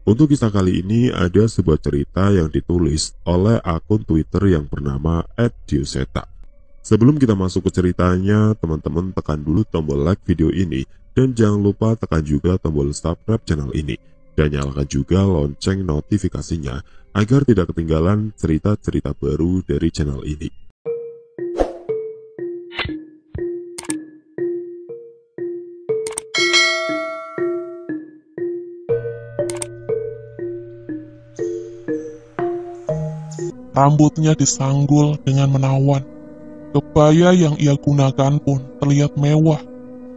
Untuk kisah kali ini ada sebuah cerita yang ditulis oleh akun Twitter yang bernama @diuseta. Sebelum kita masuk ke ceritanya, teman-teman tekan dulu tombol like video ini dan jangan lupa tekan juga tombol subscribe channel ini dan nyalakan juga lonceng notifikasinya agar tidak ketinggalan cerita-cerita baru dari channel ini. Rambutnya disanggul dengan menawan. Kebaya yang ia gunakan pun terlihat mewah,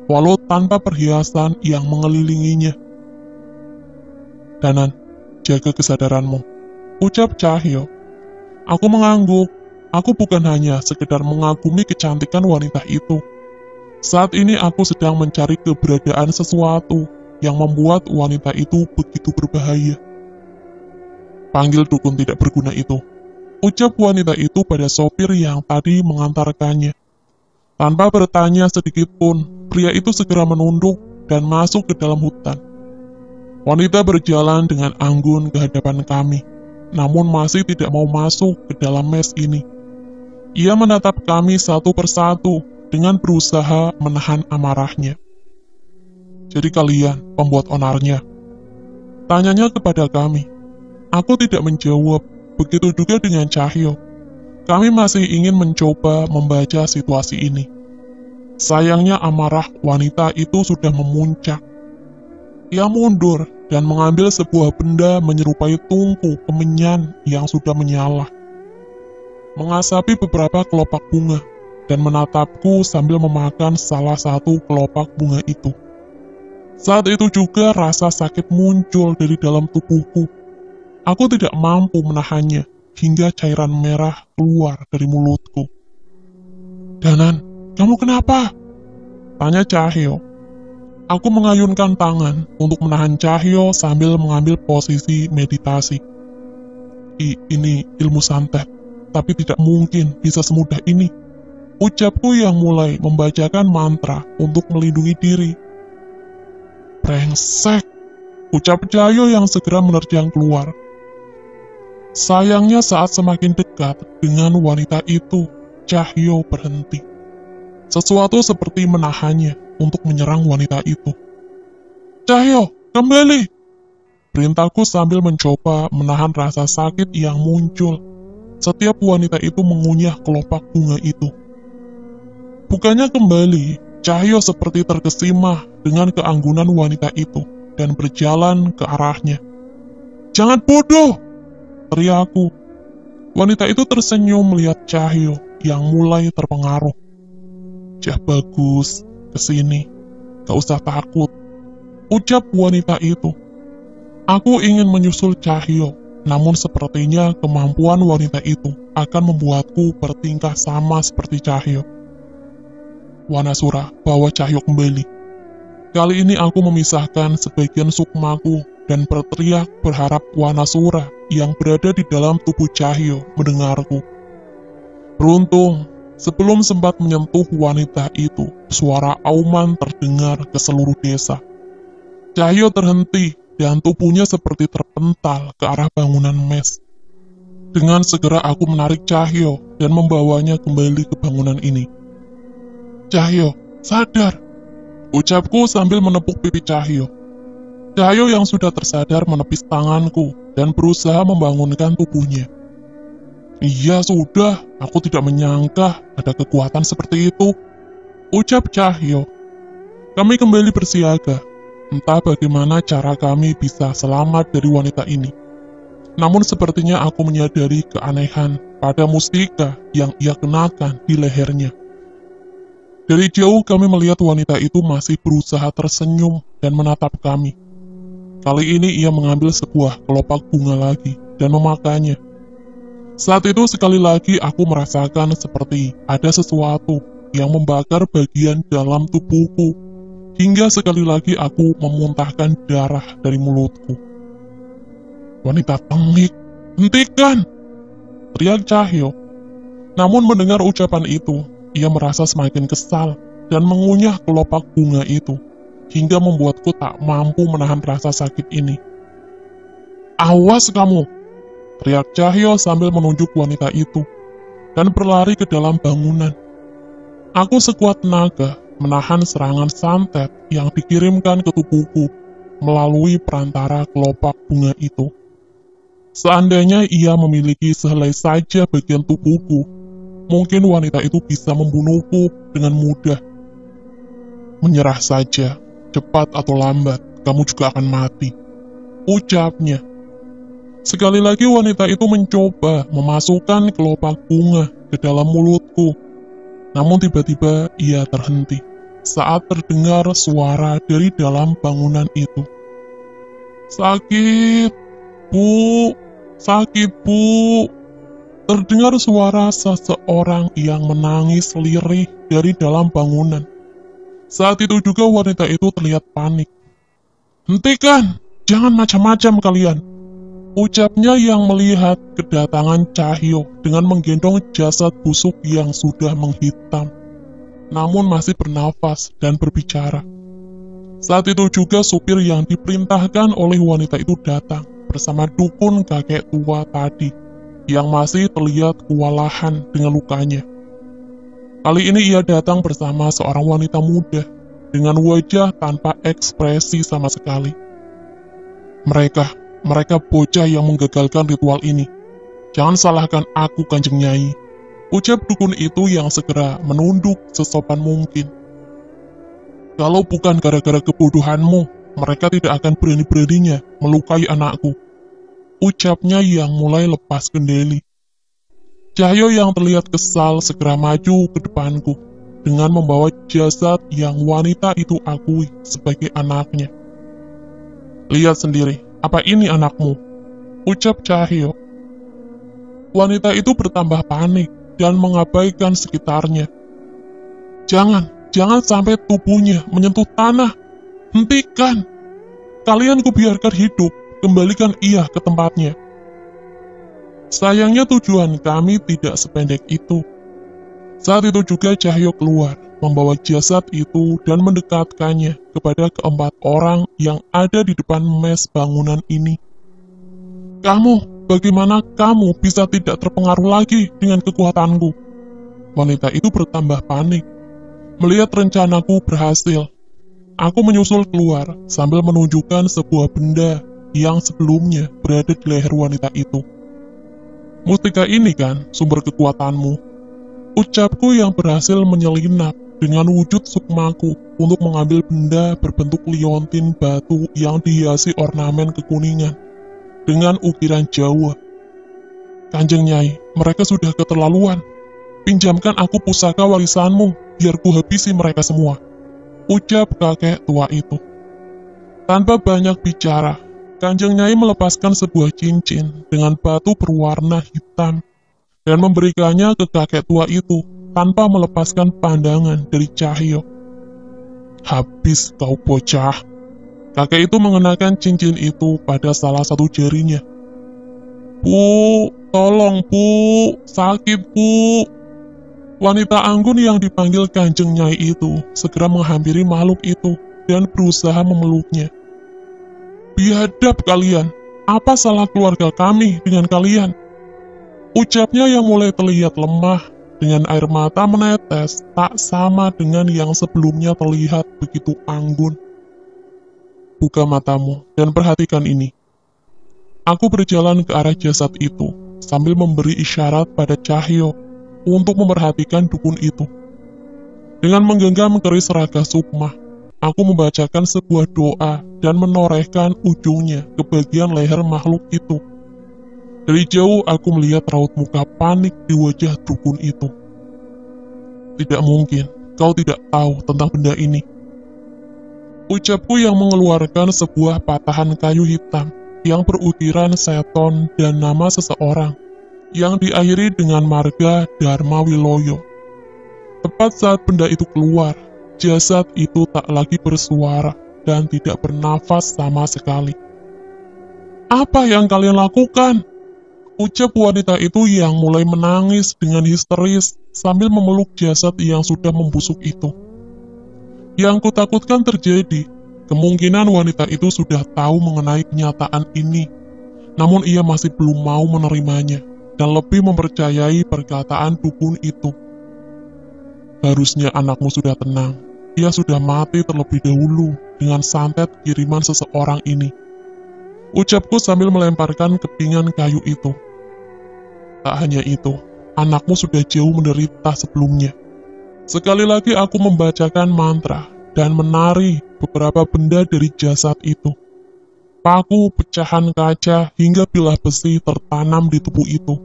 walau tanpa perhiasan yang mengelilinginya. "Danan, jaga kesadaranmu," ucap Cahyo. Aku mengangguk. Aku bukan hanya sekedar mengagumi kecantikan wanita itu. Saat ini aku sedang mencari keberadaan sesuatu yang membuat wanita itu begitu berbahaya. "Panggil dukun tidak berguna itu," ucap wanita itu pada sopir yang tadi mengantarkannya. Tanpa bertanya sedikit pun, pria itu segera menunduk dan masuk ke dalam hutan. Wanita berjalan dengan anggun ke hadapan kami, namun masih tidak mau masuk ke dalam mes ini. Ia menatap kami satu persatu dengan berusaha menahan amarahnya. "Jadi kalian pembuat onarnya?" tanyanya kepada kami. Aku tidak menjawab. Begitu juga dengan Cahyo. Kami masih ingin mencoba membaca situasi ini. Sayangnya amarah wanita itu sudah memuncak. Ia mundur dan mengambil sebuah benda menyerupai tungku kemenyan yang sudah menyala. Mengasapi beberapa kelopak bunga dan menatapku sambil memakan salah satu kelopak bunga itu. Saat itu juga rasa sakit muncul dari dalam tubuhku. Aku tidak mampu menahannya hingga cairan merah keluar dari mulutku. "Danan, kamu kenapa?" tanya Cahyo. Aku mengayunkan tangan untuk menahan Cahyo sambil mengambil posisi meditasi. Ini ilmu santet, tapi tidak mungkin bisa semudah ini," ucapku yang mulai membacakan mantra untuk melindungi diri. "Brengsek," ucap Cahyo yang segera menerjang keluar. Sayangnya saat semakin dekat dengan wanita itu, Cahyo berhenti. Sesuatu seperti menahannya untuk menyerang wanita itu. "Cahyo, kembali!" perintahku sambil mencoba menahan rasa sakit yang muncul setiap wanita itu mengunyah kelopak bunga itu. Bukannya kembali, Cahyo seperti terkesima dengan keanggunan wanita itu dan berjalan ke arahnya. "Jangan bodoh!" teriakku. Wanita itu tersenyum melihat Cahyo yang mulai terpengaruh. "Jah bagus, kesini, gak usah takut," ucap wanita itu. Aku ingin menyusul Cahyo, namun sepertinya kemampuan wanita itu akan membuatku bertingkah sama seperti Cahyo. "Wanasura, bawa Cahyo kembali." Kali ini aku memisahkan sebagian sukmaku dan berteriak berharap Wanasura yang berada di dalam tubuh Cahyo mendengarku. Beruntung, sebelum sempat menyentuh wanita itu, suara auman terdengar ke seluruh desa. Cahyo terhenti dan tubuhnya seperti terpental ke arah bangunan mes. Dengan segera aku menarik Cahyo dan membawanya kembali ke bangunan ini. "Cahyo, sadar!" ucapku sambil menepuk pipi Cahyo. Cahyo yang sudah tersadar menepis tanganku dan berusaha membangunkan tubuhnya. "Iya sudah, aku tidak menyangka ada kekuatan seperti itu," ucap Cahyo. Kami kembali bersiaga. Entah bagaimana cara kami bisa selamat dari wanita ini. Namun sepertinya aku menyadari keanehan pada mustika yang ia kenakan di lehernya. Dari jauh kami melihat wanita itu masih berusaha tersenyum dan menatap kami. Kali ini ia mengambil sebuah kelopak bunga lagi dan memakannya. Saat itu sekali lagi aku merasakan seperti ada sesuatu yang membakar bagian dalam tubuhku, hingga sekali lagi aku memuntahkan darah dari mulutku. "Wanita tengik, hentikan!" teriak Cahyo. Namun mendengar ucapan itu, ia merasa semakin kesal dan mengunyah kelopak bunga itu, hingga membuatku tak mampu menahan rasa sakit ini. "Awas kamu!" teriak Cahyo sambil menunjuk wanita itu, dan berlari ke dalam bangunan. Aku sekuat tenaga menahan serangan santet yang dikirimkan ke tubuhku melalui perantara kelopak bunga itu. Seandainya ia memiliki sehelai saja bagian tubuhku, mungkin wanita itu bisa membunuhku dengan mudah. "Menyerah saja, cepat atau lambat, kamu juga akan mati," ucapnya. Sekali lagi wanita itu mencoba memasukkan kelopak bunga ke dalam mulutku. Namun tiba-tiba ia terhenti saat terdengar suara dari dalam bangunan itu. "Sakit, Bu! Sakit, Bu!" Terdengar suara seseorang yang menangis lirih dari dalam bangunan. Saat itu juga wanita itu terlihat panik. "Hentikan! Jangan macam-macam kalian!" ucapnya yang melihat kedatangan Cahyo dengan menggendong jasad busuk yang sudah menghitam, namun masih bernafas dan berbicara. Saat itu juga supir yang diperintahkan oleh wanita itu datang bersama dukun kakek tua tadi yang masih terlihat kewalahan dengan lukanya. Kali ini ia datang bersama seorang wanita muda dengan wajah tanpa ekspresi sama sekali. Mereka bocah yang menggagalkan ritual ini. "Jangan salahkan aku, Kanjeng Nyai," ucap dukun itu yang segera menunduk sesopan mungkin. "Kalau bukan gara-gara kebodohanmu, mereka tidak akan berani-beraninya melukai anakku," ucapnya yang mulai lepas kendali. Cahyo yang terlihat kesal segera maju ke depanku dengan membawa jasad yang wanita itu akui sebagai anaknya. "Lihat sendiri, apa ini anakmu?" ucap Cahyo. Wanita itu bertambah panik dan mengabaikan sekitarnya. Jangan sampai tubuhnya menyentuh tanah. Hentikan! Kalian kubiarkan hidup, kembalikan ia ke tempatnya." Sayangnya tujuan kami tidak sependek itu. Saat itu juga Cahyo keluar, membawa jasad itu dan mendekatkannya kepada keempat orang yang ada di depan mes bangunan ini. Bagaimana kamu bisa tidak terpengaruh lagi dengan kekuatanku?" Wanita itu bertambah panik. Melihat rencanaku berhasil, aku menyusul keluar sambil menunjukkan sebuah benda yang sebelumnya berada di leher wanita itu. "Mustika ini kan sumber kekuatanmu," ucapku yang berhasil menyelinap dengan wujud sukmaku untuk mengambil benda berbentuk liontin batu yang dihiasi ornamen kekuningan dengan ukiran Jawa. "Kanjeng Nyai, mereka sudah keterlaluan. Pinjamkan aku pusaka warisanmu, biar ku habisi mereka semua," ucap kakek tua itu. Tanpa banyak bicara, Kanjeng Nyai melepaskan sebuah cincin dengan batu berwarna hitam dan memberikannya ke kakek tua itu tanpa melepaskan pandangan dari Cahyo. "Habis kau bocah." Kakek itu mengenakan cincin itu pada salah satu jarinya. "Bu, tolong Bu, sakit Bu." Wanita anggun yang dipanggil Kanjeng Nyai itu segera menghampiri makhluk itu dan berusaha memeluknya. "Biadab kalian, apa salah keluarga kami dengan kalian?" ucapnya yang mulai terlihat lemah dengan air mata menetes tak sama dengan yang sebelumnya terlihat begitu anggun. "Buka matamu dan perhatikan ini." Aku berjalan ke arah jasad itu sambil memberi isyarat pada Cahyo untuk memperhatikan dukun itu. Dengan menggenggam keris raga sukma, aku membacakan sebuah doa dan menorehkan ujungnya ke bagian leher makhluk itu. Dari jauh aku melihat raut muka panik di wajah dukun itu. "Tidak mungkin, kau tidak tahu tentang benda ini," ucapku yang mengeluarkan sebuah patahan kayu hitam yang berukiran seton dan nama seseorang yang diakhiri dengan marga Dharma Wiloyo. Tepat saat benda itu keluar, jasad itu tak lagi bersuara dan tidak bernafas sama sekali. "Apa yang kalian lakukan?" ucap wanita itu yang mulai menangis dengan histeris sambil memeluk jasad yang sudah membusuk itu. Yang kutakutkan terjadi, kemungkinan wanita itu sudah tahu mengenai kenyataan ini, Namun ia masih belum mau menerimanya dan lebih mempercayai perkataan dukun itu. Harusnya anakmu sudah tenang. Ia sudah mati terlebih dahulu dengan santet kiriman seseorang ini. Ucapku sambil melemparkan kepingan kayu itu. Tak hanya itu, anakmu sudah jauh menderita sebelumnya. Sekali lagi aku membacakan mantra dan menari beberapa benda dari jasad itu. Paku, pecahan kaca, hingga bilah besi tertanam di tubuh itu.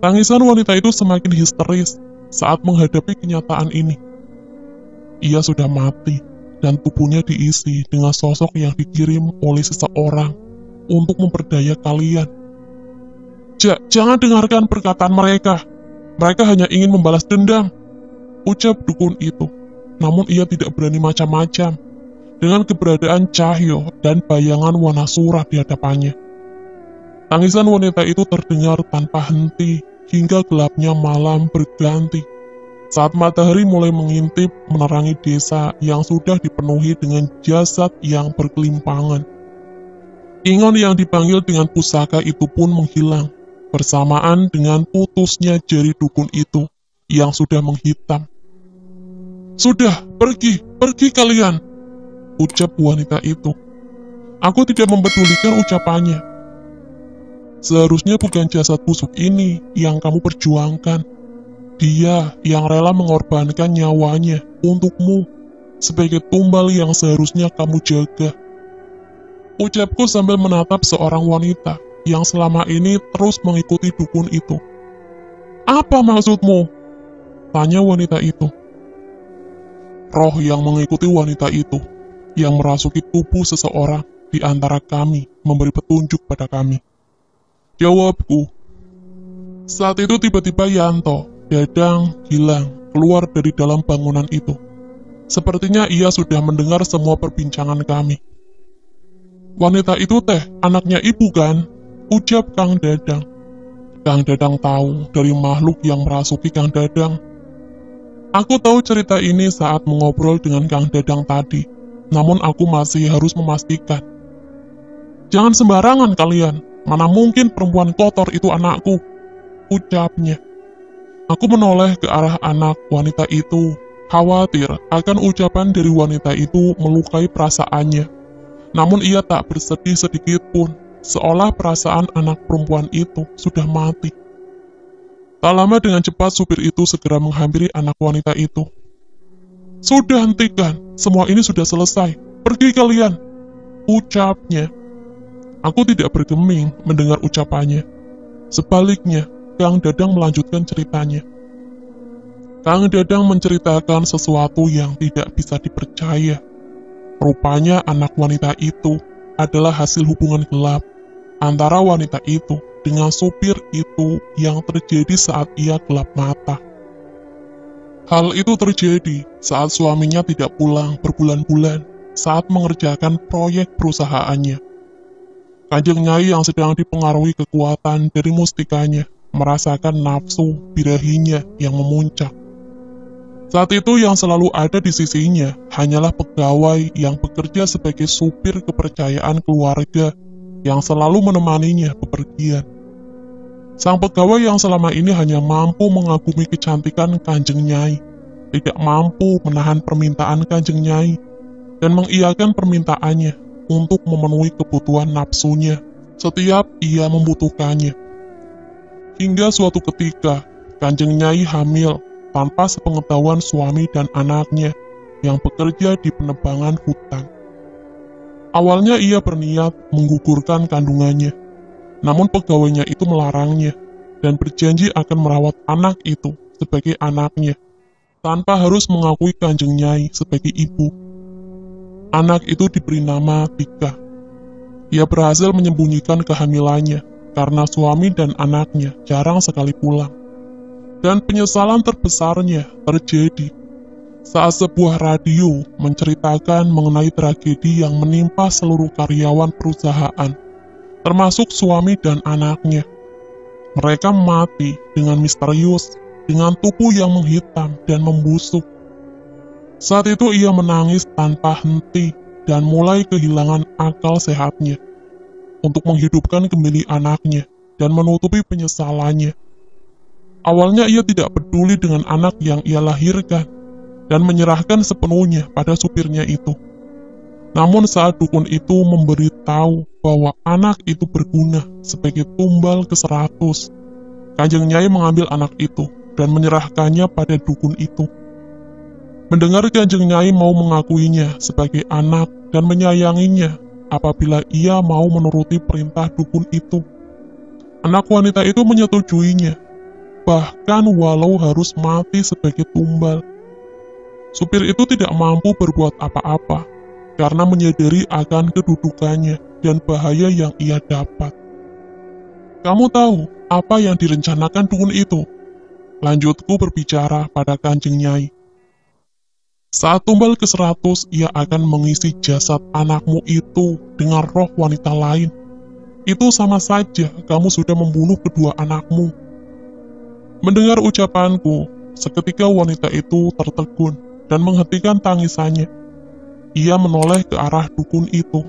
Tangisan wanita itu semakin histeris saat menghadapi kenyataan ini. Ia sudah mati, dan tubuhnya diisi dengan sosok yang dikirim oleh seseorang untuk memperdaya kalian. Jangan dengarkan perkataan mereka. Mereka hanya ingin membalas dendam, ucap dukun itu. Namun ia tidak berani macam-macam dengan keberadaan Cahyo dan bayangan Wanasura di hadapannya. Tangisan wanita itu terdengar tanpa henti hingga gelapnya malam berganti saat matahari mulai mengintip menerangi desa yang sudah dipenuhi dengan jasad yang berkelimpangan. Ingon yang dipanggil dengan pusaka itu pun menghilang bersamaan dengan putusnya jari dukun itu yang sudah menghitam. Sudah, pergi kalian, ucap wanita itu. Aku tidak mempedulikan ucapannya. Seharusnya bukan jasad busuk ini yang kamu perjuangkan. Dia yang rela mengorbankan nyawanya untukmu sebagai tumbal yang seharusnya kamu jaga. Ucapku sambil menatap seorang wanita yang selama ini terus mengikuti dukun itu. Apa maksudmu? Tanya wanita itu. Roh yang mengikuti wanita itu, yang merasuki tubuh seseorang di antara kami, memberi petunjuk pada kami. Jawabku. Saat itu tiba-tiba Yanto, Dadang, Gilang, keluar dari dalam bangunan itu. Sepertinya ia sudah mendengar semua perbincangan kami. Wanita itu teh, anaknya ibu kan? Ucap Kang Dadang. Kang Dadang tahu dari makhluk yang merasuki Kang Dadang. Aku tahu cerita ini saat mengobrol dengan Kang Dadang tadi, namun aku masih harus memastikan. Jangan sembarangan kalian, mana mungkin perempuan kotor itu anakku, ucapnya. Aku menoleh ke arah anak wanita itu, khawatir akan ucapan dari wanita itu melukai perasaannya. Namun ia tak bersedih sedikit pun, seolah perasaan anak perempuan itu sudah mati. Tak lama dengan cepat supir itu segera menghampiri anak wanita itu. Sudah hentikan, semua ini sudah selesai, pergi kalian, ucapnya. Aku tidak bergeming mendengar ucapannya. Sebaliknya, Kang Dadang melanjutkan ceritanya. Kang Dadang menceritakan sesuatu yang tidak bisa dipercaya. Rupanya anak wanita itu adalah hasil hubungan gelap antara wanita itu dengan supir itu yang terjadi saat ia gelap mata. Hal itu terjadi saat suaminya tidak pulang berbulan-bulan saat mengerjakan proyek perusahaannya. Kanjeng Nyai yang sedang dipengaruhi kekuatan dari mustikanya merasakan nafsu birahinya yang memuncak. Saat itu yang selalu ada di sisinya hanyalah pegawai yang bekerja sebagai supir kepercayaan keluarga yang selalu menemaninya bepergian. Sang pegawai yang selama ini hanya mampu mengagumi kecantikan Kanjeng Nyai, tidak mampu menahan permintaan Kanjeng Nyai, dan mengiyakan permintaannya untuk memenuhi kebutuhan nafsunya setiap ia membutuhkannya. Hingga suatu ketika, Kanjeng Nyai hamil tanpa sepengetahuan suami dan anaknya yang bekerja di penebangan hutan. Awalnya ia berniat menggugurkan kandungannya, namun pegawainya itu melarangnya dan berjanji akan merawat anak itu sebagai anaknya, tanpa harus mengakui Kanjeng Nyai sebagai ibu. Anak itu diberi nama Tika. Ia berhasil menyembunyikan kehamilannya karena suami dan anaknya jarang sekali pulang. Dan penyesalan terbesarnya terjadi saat sebuah radio menceritakan mengenai tragedi yang menimpa seluruh karyawan perusahaan, termasuk suami dan anaknya. Mereka mati dengan misterius, dengan tubuh yang menghitam dan membusuk. Saat itu ia menangis tanpa henti dan mulai kehilangan akal sehatnya. untuk menghidupkan kembali anaknya dan menutupi penyesalannya. Awalnya ia tidak peduli dengan anak yang ia lahirkan dan menyerahkan sepenuhnya pada supirnya itu. Namun saat dukun itu memberitahu bahwa anak itu berguna sebagai tumbal ke-100, Kanjeng Nyai mengambil anak itu dan menyerahkannya pada dukun itu. Mendengar Kanjeng Nyai mau mengakuinya sebagai anak dan menyayanginya apabila ia mau menuruti perintah dukun itu, anak wanita itu menyetujuinya, bahkan walau harus mati sebagai tumbal. Supir itu tidak mampu berbuat apa-apa karena menyadari akan kedudukannya dan bahaya yang ia dapat. Kamu tahu apa yang direncanakan dukun itu? Lanjutku berbicara pada Kanjeng Nyai. Saat tumbal ke-100, ia akan mengisi jasad anakmu itu dengan roh wanita lain. Itu sama saja kamu sudah membunuh kedua anakmu. Mendengar ucapanku, seketika wanita itu tertegun dan menghentikan tangisannya. Ia menoleh ke arah dukun itu.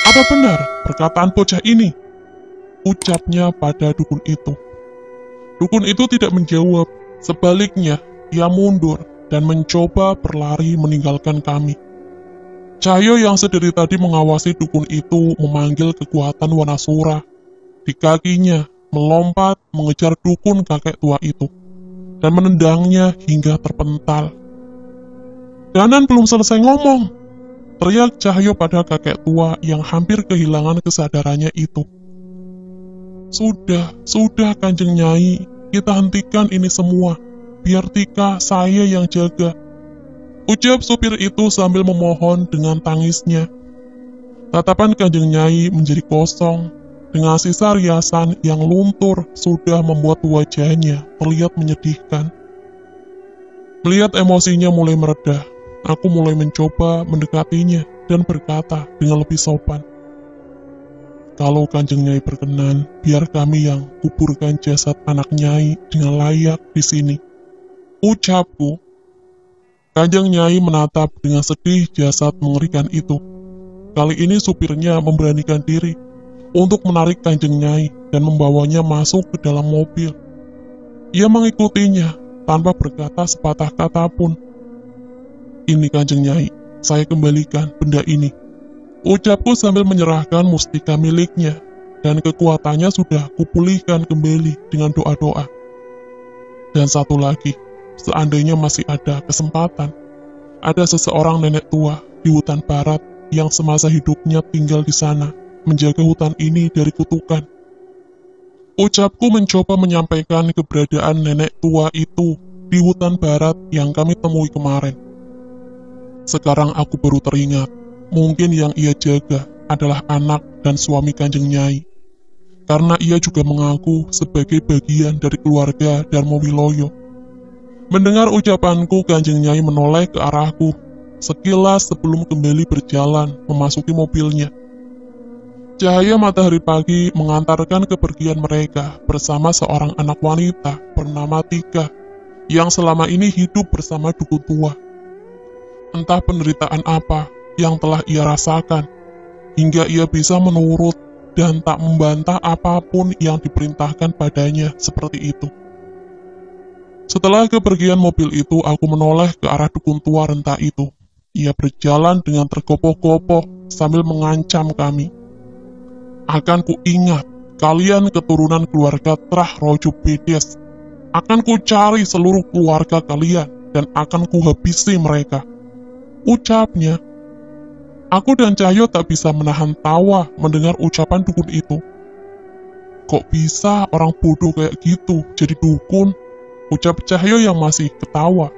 Apa benar perkataan bocah ini? Ucapnya pada dukun itu. Dukun itu tidak menjawab, sebaliknya ia mundur dan mencoba berlari meninggalkan kami. Cahyo yang sedari tadi mengawasi dukun itu memanggil kekuatan Wanasura. Di kakinya melompat mengejar dukun kakek tua itu dan menendangnya hingga terpental. Danan belum selesai ngomong, teriak Cahyo pada kakek tua yang hampir kehilangan kesadarannya itu. Sudah Kanjeng Nyai, kita hentikan ini semua, biar Tika saya yang jaga, ucap supir itu sambil memohon dengan tangisnya. Tatapan Kanjeng Nyai menjadi kosong, dengan sisa riasan yang luntur sudah membuat wajahnya terlihat menyedihkan. Melihat emosinya mulai mereda, aku mulai mencoba mendekatinya dan berkata dengan lebih sopan, kalau Kanjeng Nyai berkenan, biar kami yang kuburkan jasad anak Nyai dengan layak di sini, ucapku. Kanjeng Nyai menatap dengan sedih jasad mengerikan itu. Kali ini supirnya memberanikan diri untuk menarik Kanjeng Nyai dan membawanya masuk ke dalam mobil. Ia mengikutinya tanpa berkata sepatah kata pun. Ini Kanjeng Nyai, saya kembalikan benda ini, ucapku sambil menyerahkan mustika miliknya, dan kekuatannya sudah kupulihkan kembali dengan doa-doa. Dan satu lagi, seandainya masih ada kesempatan, ada seseorang nenek tua di hutan barat yang semasa hidupnya tinggal di sana, menjaga hutan ini dari kutukan. Ucapku mencoba menyampaikan keberadaan nenek tua itu di hutan barat yang kami temui kemarin. Sekarang aku baru teringat, mungkin yang ia jaga adalah anak dan suami Kanjeng Nyai, karena ia juga mengaku sebagai bagian dari keluarga Darmo Wiloyo. Mendengar ucapanku, Kanjeng Nyai menoleh ke arahku, sekilas sebelum kembali berjalan memasuki mobilnya. Cahaya matahari pagi mengantarkan kepergian mereka bersama seorang anak wanita bernama Tika, yang selama ini hidup bersama dukun tua. Entah penderitaan apa yang telah ia rasakan, hingga ia bisa menurut dan tak membantah apapun yang diperintahkan padanya seperti itu. Setelah kepergian mobil itu, aku menoleh ke arah dukun tua renta itu. Ia berjalan dengan tergopoh-gopoh sambil mengancam kami. Akan ku ingat, kalian keturunan keluarga Trah Rojo Bedes. Akan ku cari seluruh keluarga kalian dan akan ku habisi mereka, ucapnya. Aku dan Cahyo tak bisa menahan tawa mendengar ucapan dukun itu. Kok bisa orang bodoh kayak gitu jadi dukun? Ucap Cahyo yang masih ketawa.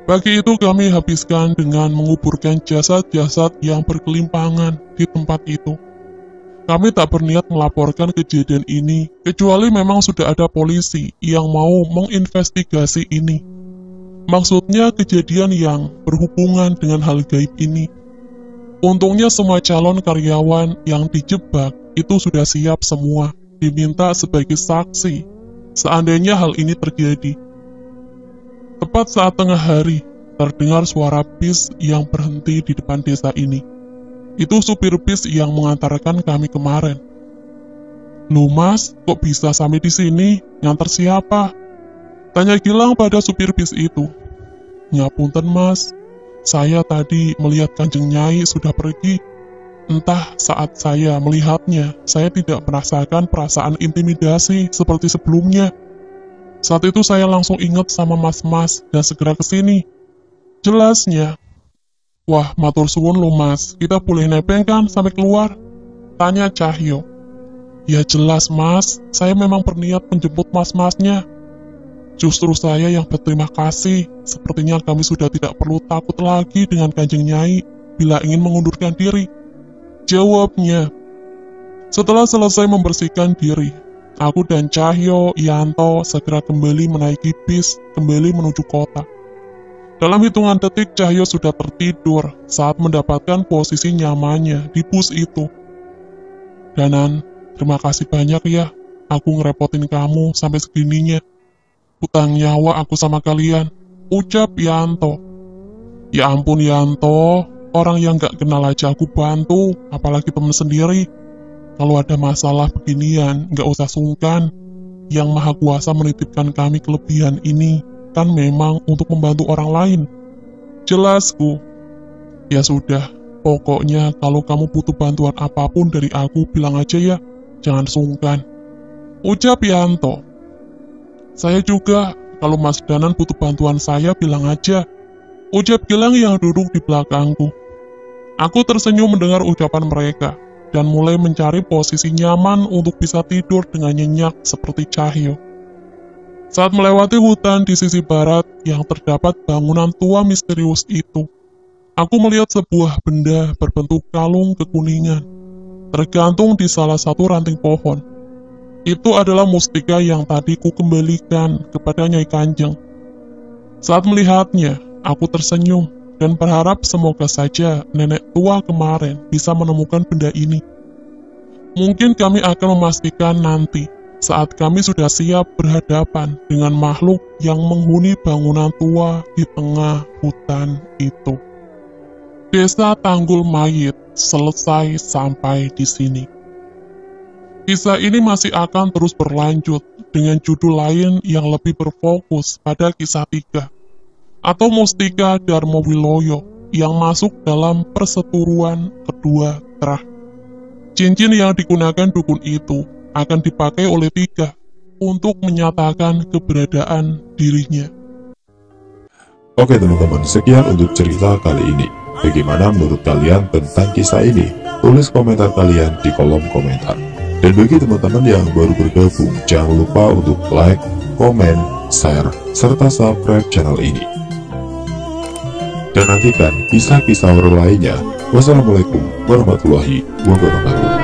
Pagi itu kami habiskan dengan menguburkan jasad-jasad yang berkelimpangan di tempat itu. Kami tak berniat melaporkan kejadian ini, kecuali memang sudah ada polisi yang mau menginvestigasi ini. Maksudnya kejadian yang berhubungan dengan hal gaib ini. Untungnya semua calon karyawan yang dijebak itu sudah siap semua, diminta sebagai saksi seandainya hal ini terjadi. Tepat saat tengah hari, terdengar suara bis yang berhenti di depan desa ini. Itu supir bis yang mengantarkan kami kemarin. Loh mas, kok bisa sampai di sini? Ngantar siapa? Tanya Gilang pada supir bis itu. Ngapunten mas, saya tadi melihat Kanjeng Nyai sudah pergi. Entah saat saya melihatnya, saya tidak merasakan perasaan intimidasi seperti sebelumnya. Saat itu saya langsung ingat sama mas-mas dan segera kesini. Jelasnya. Wah, matur suwun lo mas, kita boleh nebeng kan sampai keluar? Tanya Cahyo. Ya jelas mas, saya memang berniat menjemput mas-masnya. Justru saya yang berterima kasih, sepertinya kami sudah tidak perlu takut lagi dengan Kanjeng Nyai bila ingin mengundurkan diri. Jawabnya. Setelah selesai membersihkan diri, aku dan Cahyo, Yanto segera kembali menaiki bis, kembali menuju kota. Dalam hitungan detik, Cahyo sudah tertidur saat mendapatkan posisi nyamannya di bus itu. Danan, terima kasih banyak ya, aku ngerepotin kamu sampai segininya. Utang nyawa aku sama kalian, ucap Yanto. Ya ampun Yanto, orang yang gak kenal aja aku bantu, apalagi temen sendiri. Kalau ada masalah beginian, gak usah sungkan. Yang Maha Kuasa menitipkan kami kelebihan ini, kan memang untuk membantu orang lain. Jelasku. Ya sudah, pokoknya kalau kamu butuh bantuan apapun dari aku, bilang aja ya, jangan sungkan. Ucap Yanto. Saya juga, kalau Mas Danan butuh bantuan saya, bilang aja. Ucap Gilang yang duduk di belakangku. Aku tersenyum mendengar ucapan mereka, dan mulai mencari posisi nyaman untuk bisa tidur dengan nyenyak seperti Cahyo. Saat melewati hutan di sisi barat yang terdapat bangunan tua misterius itu, aku melihat sebuah benda berbentuk kalung kekuningan, tergantung di salah satu ranting pohon. Itu adalah mustika yang tadi ku kembalikan kepada Nyai Kanjeng. Saat melihatnya, aku tersenyum dan berharap semoga saja nenek tua kemarin bisa menemukan benda ini. Mungkin kami akan memastikan nanti, saat kami sudah siap berhadapan dengan makhluk yang menghuni bangunan tua di tengah hutan itu. Desa Tanggul Mayit selesai sampai di sini. Kisah ini masih akan terus berlanjut dengan judul lain yang lebih berfokus pada kisah 3, atau Mustika Darmo Wiloyo yang masuk dalam perseteruan kedua terah. Cincin yang digunakan dukun itu akan dipakai oleh Tika untuk menyatakan keberadaan dirinya. Oke teman-teman, sekian untuk cerita kali ini. Bagaimana menurut kalian tentang kisah ini? Tulis komentar kalian di kolom komentar. Dan bagi teman-teman yang baru bergabung, jangan lupa untuk like, komen, share, serta subscribe channel ini. Dan nantikan kisah-kisah horor lainnya. Wassalamualaikum warahmatullahi wabarakatuh.